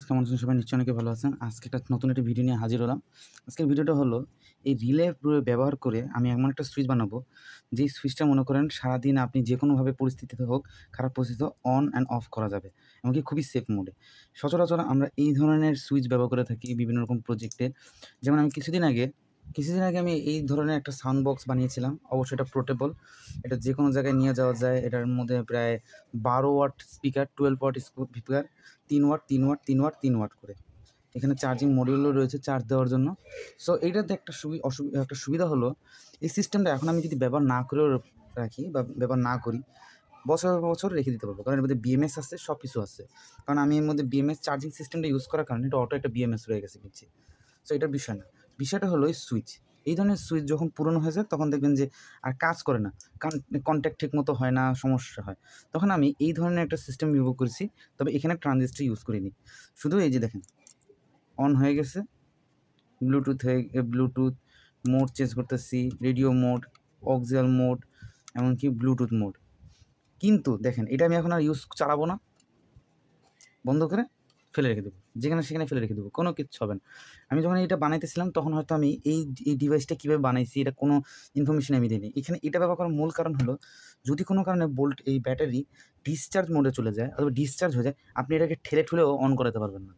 কেমন আছেন সবাই? নিশ্চয়ই অনেকে ভালো আছেন। আজকে একটা নতুন একটা ভিডিও নিয়ে হাজির হলাম। আজকের ভিডিওটা হলো এই রিলে ব্যবহার করে আমি এমন একটা সুইচ বানাবো, যেই সুইচটা মনে করেন সারাদিন আপনি যেকোনোভাবে পরিস্থিতিতে হোক, খারাপ পরিস্থিতিতে অন অ্যান্ড অফ করা যাবে। এমনকি খুবই সেফ মোডে। সচরাচর আমরা এই ধরনের সুইচ ব্যবহার করে থাকি বিভিন্ন রকম প্রজেক্টে। যেমন আমি কিছুদিন আগে আমি এই ধরনের একটা সাউন্ড বক্স বানিয়েছিলাম। অবশ্যই এটা পোর্টেবল। এটা যেকোনো জায়গায় নিয়ে যাওয়া যায়। এটার মধ্যে প্রায় ১২ watt speaker, 12 watt speaker, ৩ watt, ৩ watt, ৩ watt, ৩ watt করে। এখানে চার্জিং মডিউলও রয়েছে চার্জ দেওয়ার জন্য। সো এইটাতে একটা একটা সুবিধা হলো, এই সিস্টেমটা এখন আমি যদি ব্যবহার না করেও রাখি বা ব্যবহার না করি, বছরের পর বছর রেখে দিতে পারবো। কারণ এর মধ্যে বিএমএস আছে, সব কিছু আছে। কারণ আমি এর মধ্যে বিএমএস চার্জিং সিস্টেমটা ইউজ করার কারণে এটা অটো একটা বিএমএস রয়ে গেছে নিচে। সো এটার বিষয় না। বিষয়টা হলো এই সুইচ। এই ধরনের সুইচ যখন পুরনো হয়ে যায় তখন দেখবেন যে আর কাজ করে না। কনট্যাক্ট ঠিকমতো হয় না, সমস্যা হয়। তখন আমি এই ধরনের একটা সিস্টেম ব্যবহার করেছি। তবে এখানে ট্রানজিস্টর ইউজ করিনি। শুধু এই যে দেখেন, অন হয়ে গেছে, ব্লুটুথ মোড চেঞ্জ করতেছি, রেডিও মোড, অক্সিয়াল মোড, এমনকি ব্লুটুথ মোড। কিন্তু দেখেন এটা আমি এখন আর চালাবো না, বন্ধ করে ফেলে রেখে দেবো, যেখানে সেখানে ফেলে রেখে দেবো, কোনো কিচ্ছু হবে না। আমি যখন এটা বানাইতেছিলাম তখন হয়তো আমি এই ডিভাইসটা কীভাবে বানাইছি এটা কোনো ইনফরমেশন আমি দিইনি। এখানে এটা ব্যবহার করার মূল কারণ হলো, যদি কোনো কারণে এই ব্যাটারি ডিসচার্জ মোডে চলে যায় অথবা ডিসচার্জ হয়ে যায়, আপনি এটাকে ঠেলে ঠুলেও অন করাতে পারবেন না।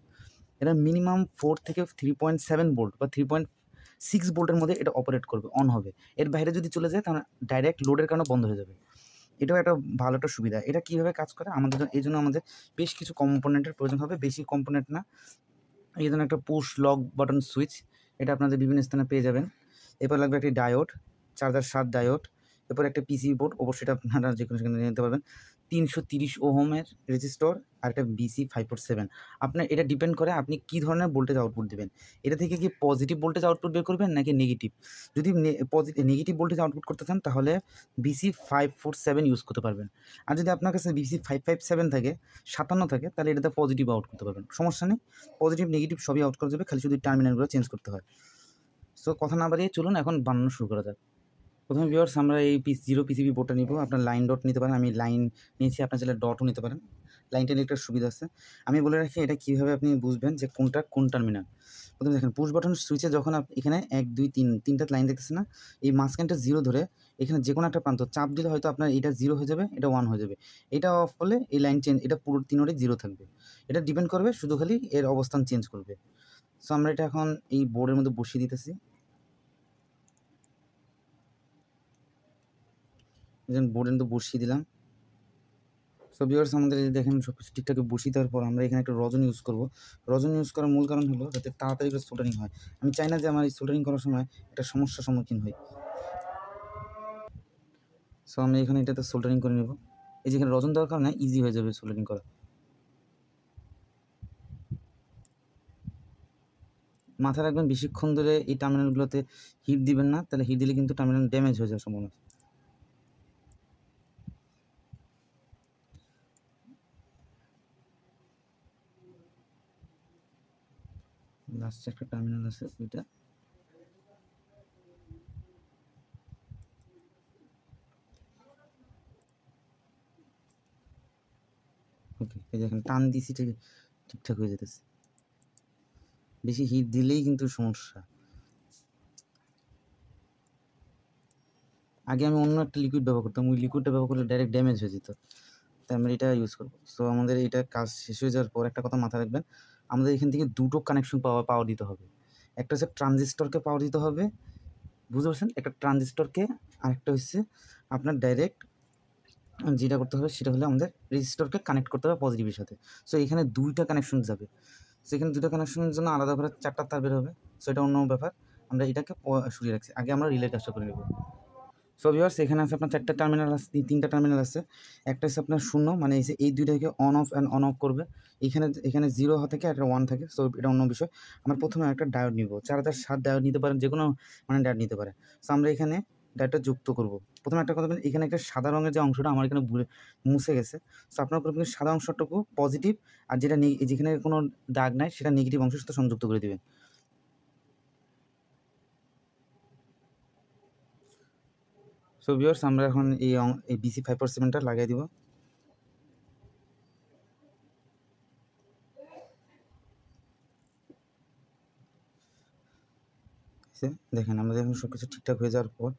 এটা মিনিমাম 4 থেকে 3.7 ভোল্ট বা 3.6 ভোল্টের মধ্যে এটা অপারেট করবে, অন হবে। এর বাইরে যদি চলে যায় তাহলে ডাইরেক্ট লোডের কারণে বন্ধ হয়ে যাবে। এটাও একটা ভালো একটা সুবিধা। এটা কীভাবে কাজ করে এইজন্য আমাদের বেশ কিছু কম্পোনেন্টের প্রয়োজন হবে, বেশি কম্পোনেন্ট না। এই জন্য একটা পুশ লক বাটন সুইচ, এটা আপনাদের বিভিন্ন স্থানে পেয়ে যাবেন। এরপর লাগবে একটি ডায়োড, চার্জার 7 ডায়োড। এরপর একটা পিসিবি বোর্ড, অবশ্যই এটা আপনারা যেকোনো সেখানে নিতে পারবেন। 330 ওহমের রেজিস্টর আর একটা BC 547। আপনার এটা ডিপেন্ড করে আপনি কী ধরনের ভোল্টেজ আউটপুট দেবেন। এটা থেকে কি পজিটিভ ভোল্টেজ আউটপুট বের করবেন নাকি নেগেটিভ? যদি নেগেটিভ ভোল্টেজ আউটপুট করতে চান তাহলে BC 547 ইউজ করতে পারবেন। আর যদি আপনার কাছে BC 557 থাকে, 57 থাকে, তাহলে এটাতে পজিটিভ আউট করতে পারবেন। সমস্যা নেই, পজিটিভ নেগেটিভ সবই আউট করা যাবে, খালি শুধু টার্মিনালগুলো চেঞ্জ করতে হয়। সো কথা না বাড়িয়ে চলুন এখন বানানো শুরু করা যাক। প্রথমে ভিউয়ার্স আমরা এই জিরো পিসিবি বোর্ডটা নিব। আপনার লাইন ডট নিতে পারেন, আমি লাইন নিয়েছি, আপনার চাইলে ডটও নিতে পারেন। লাইনটা নিয়ে একটা সুবিধা আছে। আমি বলে রাখি এটা কীভাবে আপনি বুঝবেন যে কোনটা কোন টার্মিনাল। প্রথমে দেখেন পুশ বাটন সুইচে যখন এখানে 1, 2, 3 তিনটা লাইন দেখতেছেন না, এই মাঝখানটা 0 ধরে এখানে যে কোনো একটা প্রান্ত চাপ দিলে হয়তো আপনার এটা 0 হয়ে যাবে, এটা 1 হয়ে যাবে। এটা অফ হলে এই লাইন চেঞ্জ, এটা পুরো তিনোটাই 0 থাকবে। এটা ডিপেন্ড করবে শুধু খালি এর অবস্থান চেঞ্জ করবে। সো আমরা এটা এখন এই বোর্ডের মধ্যে বসিয়ে দিতেছি। বোর্ডের মধ্যে বসিয়ে দিলাম। সো ভিউয়ার্স আমাদের এই দেখেন সব কিছু ঠিকঠাক বসিয়ে দেওয়ার পর আমরা এখানে একটা রজন ইউজ করব। রজন ইউজ করার মূল কারণ হলো যাতে তাড়াতাড়ি করে সোল্ডারিং হয়। আমি চাই না যে আমার এই সোল্ডারিং করার সময় একটা সমস্যার সম্মুখীন হই। সো আমি এখানে এটাতে সোল্ডারিং করে নেব। এই যে এখানে রজন দেওয়ার কারণে ইজি হয়ে যাবে সোল্ডারিং করা। মাথায় রাখবেন বেশিক্ষণ ধরে এই টার্মিনালগুলোতে হিট দিবেন না, তাহলে হিট দিলে কিন্তু টার্মিনাল ড্যামেজ হয়ে যাওয়ার সম্ভাবনা আছে। লাস্টে একটা টার্মিনাল আছে ওইটা। ওকে, এই দেখেন টান দিছি ঠিকঠাক হয়ে যেতেছে। বেশি হিট দিলেই কিন্তু সমস্যা। আগে আমি অন্য একটা লিকুইড ব্যবহার করতাম, ওই লিকুইডটা ব্যবহার করলে ডাইরেক্ট ড্যামেজ হয়ে যেত। তাই আমরা এটা ইউজ করবো। সো আমাদের এটা কাজ শেষ হয়ে যাওয়ার পর একটা কথা মাথায় রাখবেন, আমাদের এখান থেকে দুটো কানেকশন পাওয়ার দিতে হবে। একটা হচ্ছে ট্রানজিস্টরকে পাওয়ার দিতে হবে, বুঝতে পারছেন? একটা ট্রানজিস্টরকে, আরেকটা হচ্ছে আপনার ডাইরেক্ট যেটা করতে হবে সেটা হলো আমাদের রেজিস্টরকে কানেক্ট করতে হবে পজিটিভের সাথে। সো এখানে 2টা কানেকশন যাবে। সো এখানে 2টা কানেকশনের জন্য আলাদা করে 4টা তার বের হবে। সো এটা অন্য ব্যাপার। আমরা এটাকে সরিয়ে রাখছি। আগে আমরা রিলে কাজটা করে নেব। সো ভিউয়ার্স এখানে আছে আপনার 4টা টার্মিনাল আছে, 3টা টার্মিনাল আছে। একটা হচ্ছে আপনার 0, মানে এই 2টাকে অন অফ করবে। এখানে 0 থেকে একটা 1 থাকে। সো এটা অন্য বিষয়। আমরা প্রথমে একটা ডায়োড নিব। 4007 ডায়োড নিতে পারেন, যেকোনো মানে ডায়োড নিতে পারেন। সো আমরা এখানে ডায়োডটা যুক্ত করব। প্রথমে একটা কথা বলি, এখানে একটা সাদা রঙের যে অংশটা আমার এখানে মুছে গেছে। সো আপনার প্রথমে সাদা অংশটুকু পজিটিভ, আর যেখানে কোনো দাগ নাই সেটা নেগেটিভ অংশের সাথে সংযুক্ত করে দিবেন। সো ভিউয়ার্স আমরা এখন এই BC 547টা লাগিয়ে দিব। দেখেন আমাদের এখন সব কিছু ঠিকঠাক হয়ে যাওয়ার পর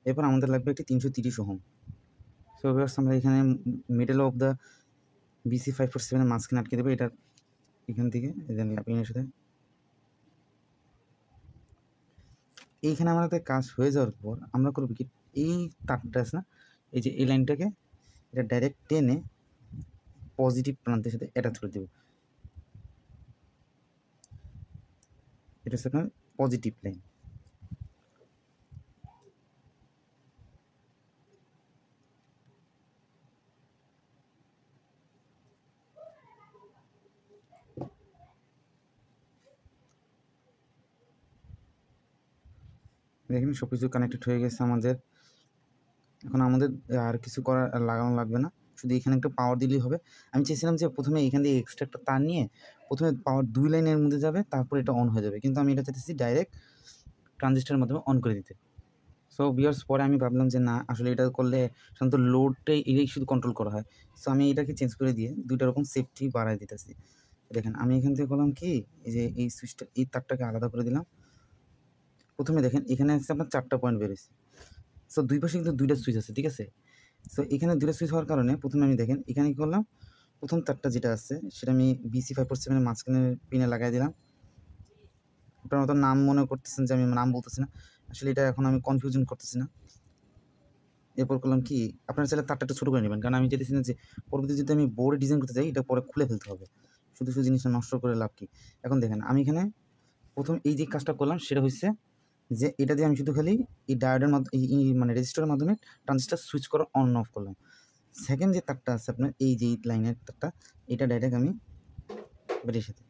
এরপর আমাদের লাগবে একটি 330 ওহম। সো ভিউয়ার্স আমরা এখানে মিডল অফ দ্য BC547 এর মাঝখানে আটকে দেবো, এটা এখান থেকে পিনের সাথে। এইখানে আমাদের কাজ হয়ে যাওয়ার পর আমরা করবো কি, এই তারটা আছে না, এই যে এই লাইনটাকে এটা ডাইরেক্ট টেনে পজিটিভ প্রান্তের সাথে অ্যাটাচ করে দেবো। এটা হচ্ছে আপনার পজিটিভ লাইন। দেখেন সব কিছু কানেক্টেড হয়ে গেছে আমাদের। এখন আমাদের আর কিছু লাগানো লাগবে না, শুধু এখানে একটা পাওয়ার দিলেই হবে। আমি চেয়েছিলাম যে প্রথমে এখান দিয়ে এক্সট্রা একটা তার নিয়ে প্রথমে পাওয়ার 2 লাইনের মধ্যে যাবে, তারপর এটা অন হয়ে যাবে, কিন্তু আমি এটা চাইতেছি ডাইরেক্ট ট্রানজিস্টারের মাধ্যমে অন করে দিতে। সো ভিউয়ার্স পরে আমি ভাবলাম যে না, আসলে এটা করলে সাধারণত লোডটাই এটাই শুধু কন্ট্রোল করা হয়। সো আমি এটাকে চেঞ্জ করে দিয়ে দুইটা রকম সেফটি বাড়ায় দিতেছি। দেখেন আমি এখান থেকে করলাম কি, এই যে এই সুইচটা, এই তারটাকে আলাদা করে দিলাম। প্রথমে দেখেন এখানে হচ্ছে আপনার 4টা পয়েন্ট বেরোচ্ছে। সো দুই পাশে কিন্তু 2টা সুইচ আছে, ঠিক আছে। সো এখানে 2টা সুইচ হওয়ার কারণে প্রথমে আমি দেখেন এখানে কী করলাম, প্রথম তারটা যেটা আছে সেটা আমি BC547 এর মাঝখানে পিনে লাগাই দিলাম। আপনার মতো নাম মনে করতেছেন যে আমি নাম বলতেছি না, আসলে এটা এখন আমি কনফিউশন করতেছি না। এরপর করলাম কি, আপনারা চাইলে তারটা একটু ছোটো করে নেবেন, কারণ আমি চাইতেছি না যে পরবর্তী যদি আমি বোর্ডে ডিজাইন করতে যাই এটা পরে খুলে ফেলতে হবে, শুধু শুধু জিনিসটা নষ্ট করে লাভ কি। এখন দেখেন আমি এখানে প্রথম এই যে কাজটা করলাম সেটা হচ্ছে যে এটা দিয়ে আমি শুধু খালি এই ডায়োডের মাধ্যমে মানে রেজিস্টারের মাধ্যমে ট্রানজিস্টার সুইচ করে অন অফ করলাম। সেকেন্ড যে তারটা আছে আপনার এই যে লাইনের তারটা, এটা ডাইরেক্ট আমি ব্যাটারির সাথে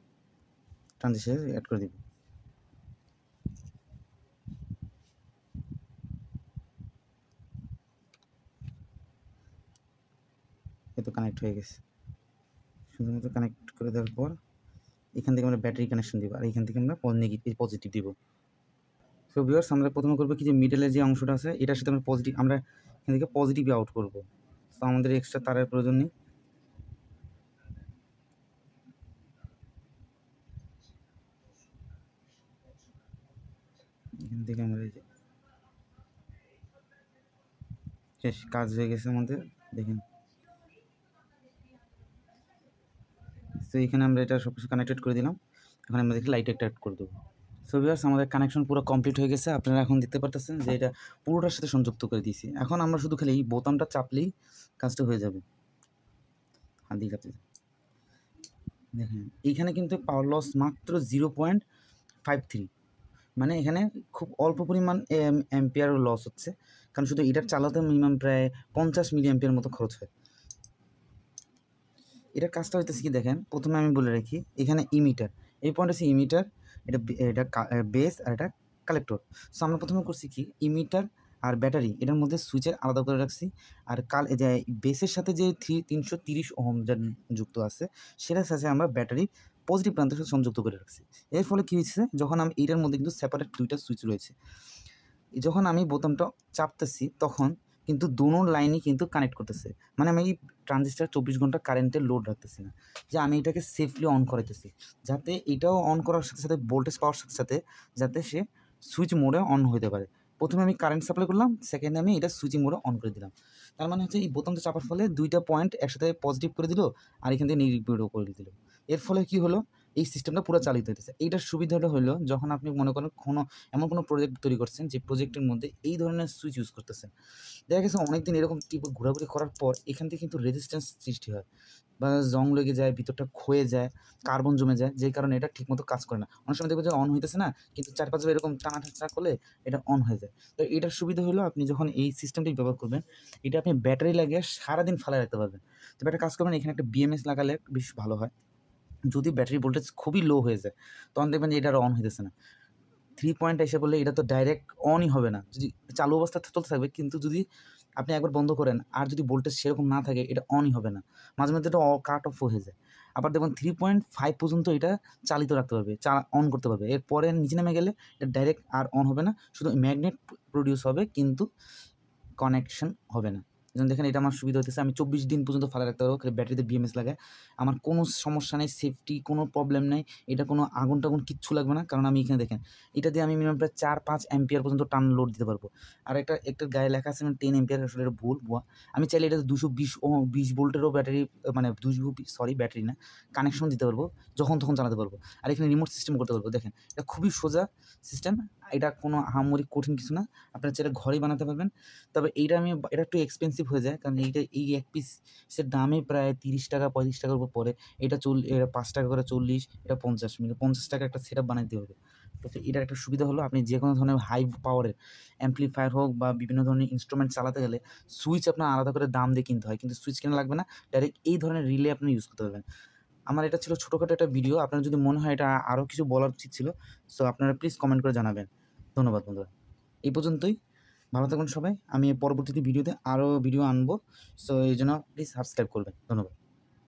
ট্রানজিস্টার অ্যাড করে দিব। এ তো কানেক্ট হয়ে গেছে। শুধুমাত্র কানেক্ট করে দেওয়ার পর এখান থেকে আমরা ব্যাটারি কানেকশন দিব, আর এখান থেকে আমরা পজিটিভ দিব। সো ভিউয়ার্স আমরা প্রথমে করবো কি, যে মিডলের যে অংশটা আছে এটার সাথে আমরা এখান থেকে পজিটিভই আউট করবো। তো আমাদের এক্সট্রা তারের প্রয়োজন নেই। এখান থেকে আমরা এই যে শেষ কাজ হয়ে গেছে আমাদের, দেখেন। তো এখানে আমরা এটা সব কিছু কানেক্টেড করে দিলাম, এখন আমরা দেখি লাইট একটা অ্যাড করে দেবো। সো ভিউয়ার্স আমাদের কানেকশন পুরো কমপ্লিট হয়ে গেছে, আপনারা এখন দেখতে পারতেছেন যে এটা পুরোটার সাথে সংযুক্ত করে দিয়েছি। এখন আমরা শুধু খালি এই বোতামটা চাপলেই কাজটা হয়ে যাবে। হাত দিয়ে চাপতে দেখেন এইখানে কিন্তু পাওয়ার লস মাত্র 0.53, মানে এখানে খুব অল্প পরিমাণ অ্যাম্পিয়ার লস হচ্ছে, কারণ শুধু এটার চালাতে মিনিমাম প্রায় 50 মিলি অ্যাম্পিয়ার মতো খরচ হয়। এটার কাজটা হইতেছে কি, দেখেন প্রথমে আমি বলে রাখি এখানে ইমিটার, এই পয়েন্ট হচ্ছে ইমিটার, এটা বেস আর এটা কালেক্টর। সো আমরা প্রথমে করছি কি, ইমিটার আর ব্যাটারি এটার মধ্যে সুইচের আলাদা করে রাখছি, আর যে বেসের সাথে যে 330 ওহম যা যুক্ত আছে সেটার সাথে আমরা ব্যাটারি পজিটিভ প্রান্তের সাথে সংযুক্ত করে রাখছি। এর ফলে কী হয়েছে, যখন আমি এইটার মধ্যে কিন্তু সেপারেট 2টা সুইচ রয়েছে, যখন আমি বোতামটা চাপতেছি তখন কিন্তু দোনো লাইনই কিন্তু কানেক্ট করতেছে, মানে আমি ট্রানজিস্টার 24 ঘন্টা কারেন্টের লোড রাখতেছি না, যে আমি এটাকে সেফলি অন করাইতেছি, যাতে এটাও অন করার সাথে সাথে ভোল্টেজ পাওয়ার সাথে সাথে যাতে সে সুইচ মোডে অন হতে পারে। প্রথমে আমি কারেন্ট সাপ্লাই করলাম, সেকেন্ডে আমি এটা সুইচিং মোডে অন করে দিলাম। তার মানে হচ্ছে এই বোতামটা চাপার ফলে 2টা পয়েন্ট একসাথে পজিটিভ করে দিল, আর এখান থেকে নেগেটিভ করে দিল। এর ফলে কি হলো, এই সিস্টেমটা পুরো চালিত হইতেছে। এইটার সুবিধাটা হলো, যখন আপনি মনে করেন এমন কোনো প্রজেক্ট তৈরি করছেন যে প্রজেক্টের মধ্যে এই ধরনের সুইচ ইউজ করতেছেন, দেখা গেছে অনেকদিন এরকম ঘোরাঘুরি করার পর এখান থেকে কিন্তু রেজিস্ট্যান্স সৃষ্টি হয়, বা জং লেগে যায়, ভিতরটা ক্ষয়ে যায়, কার্বন জমে যায়, যেই কারণে এটা ঠিকমতো কাজ করে না। অনেক সময় দেখবে যে অন হইতেছে না, কিন্তু 4-5 বার এরকম টানা করলে এটা অন হয়ে যায়। তো এটার সুবিধা হলো, আপনি যখন এই সিস্টেমটি ব্যবহার করবেন, এটা আপনি ব্যাটারি লাগিয়ে সারাদিন ফালায় রাখতে পারবেন। তো একটা কাজ করবেন, এখানে একটা BMS লাগালে বেশ ভালো হয়। যদি ব্যাটারি ভোল্টেজ খুবই লো হয়ে যায় তখন দেখবেন যে এটা আর অন হইতেছে না। 3 পয়েন্ট এসে বললে এটা তো ডাইরেক্ট অনই হবে না, যদি চালু অবস্থায় চলতে থাকবে, কিন্তু যদি আপনি একবার বন্ধ করেন আর যদি ভোল্টেজ সেরকম না থাকে এটা অনই হবে না, মাঝে মধ্যে এটা কাট অফ হয়ে যায়। আবার দেখবেন 3.5 পর্যন্ত এটা চালিত রাখতে পারবে, অন করতে পারবে। এরপরে নিচে নেমে গেলে এটা ডাইরেক্ট আর অন হবে না, শুধু ম্যাগনেট প্রডিউস হবে কিন্তু কানেকশন হবে না। যেমন দেখেন এটা আমার সুবিধা হতেছে, আমি 24 দিন পর্যন্ত ফালা রাখতে পারবো খালি ব্যাটারিতে BMS লাগায়। আমার কোনো সমস্যা নেই, সেফটি কোনো প্রবলেম নেই, এটা কোনো আগুন-টাগুন কিচ্ছু লাগবে না। কারণ আমি এখানে দেখেন এটা দিয়ে আমি মিনিমাম প্রায় 4-5 অ্যাম্পিয়ার পর্যন্ত টান লোড দিতে পারবো। আর একটার গায়ে লেখা আছে 10 অ্যাম্পিয়ার, আসলে এটা ভুল ভুয়া। আমি চাইলে এটাতে 220 ভোল্টেরও ব্যাটারি মানে ব্যাটারি না, কানেকশন দিতে পারবো, যখন তখন চালাতে পারবো। আর এখানে রিমোট সিস্টেম করতে পারবো। দেখেন এটা খুবই সোজা সিস্টেম, এটা কোনো আহামরি কঠিন কিছু না, আপনারা চাইলে ঘরেই বানাতে পারবেন। তবে এটা একটু এক্সপেন্সিভ হয়ে যায়, কারণ এই এক পিসের দামই প্রায় 30 টাকা 35 টাকার উপর পড়ে। এটা 5 টাকা করে 40, এটা 50, মানে 50 টাকা একটা সেটআপ বানাইতে হবে। তো এটার একটা সুবিধা হলো আপনি যে কোনো ধরনের হাই পাওয়ারের অ্যাম্প্লিফায়ার হোক বা বিভিন্ন ধরনের ইনস্ট্রুমেন্ট চালাতে গেলে সুইচ আপনার আলাদা করে দাম দিয়ে কিনতে হয়, কিন্তু সুইচ কেনা লাগবে না, ডাইরেক্ট এই ধরনের রিলে আপনি ইউজ করতে পারবেন। আমার এটা ছিল ছোটোখাটো একটা ভিডিও, আপনার যদি মনে হয় এটা আরও কিছু বলার উচিত ছিল, সো আপনারা প্লিজ কমেন্ট করে জানাবেন। ধন্যবাদ বন্ধুরা, এই পর্যন্তই। ভালো থাকুন সবাই, আমি পরবর্তীতে ভিডিওতে আরও ভিডিও আনবো, সো এই জন্য প্লিজ সাবস্ক্রাইব করবেন। ধন্যবাদ।